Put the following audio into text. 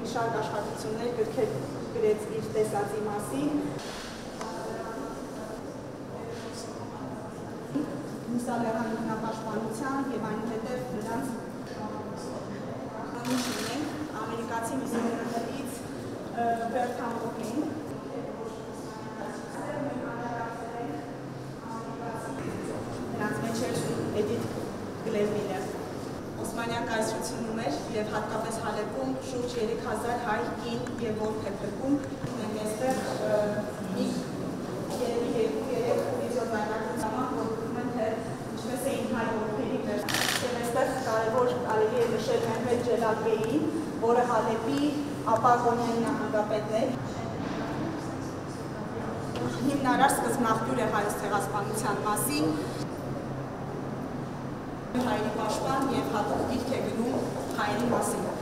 մի շարք աշխատություններ գրքեր գրեց իր տեսածի մասին։ Մուսալերան ինքնապաշտպանության և այնուհետև նրանց ունենք ամերիկացի միսիոներներից Բերթամ Ռոքին։ Նրանց մեջ էր Էդիթ Գլևինը։ Օսմանյան կայսրությունում էր և հատկապես Հալեպում շուրջ 3000 հայ, կին և որբ է փրկում։ Մենք այստեղ մի երևի վիդեոզայնակությամբ որպում են թե ինչպես էին հայ որբերի մեր։ Եվ այստեղ կարևոր կարելի է նշել Մեհմեդ Ջելալ Բեյին, որը Հալեպի ապա Կոնյանի նահանգապետն էր։ Հիմնարար սկզբնաղբյուր է հայոց ցեղասպանության մասին։ Հայերի պաշտպան և հատուկ գիրք է գրում հայերի մասին։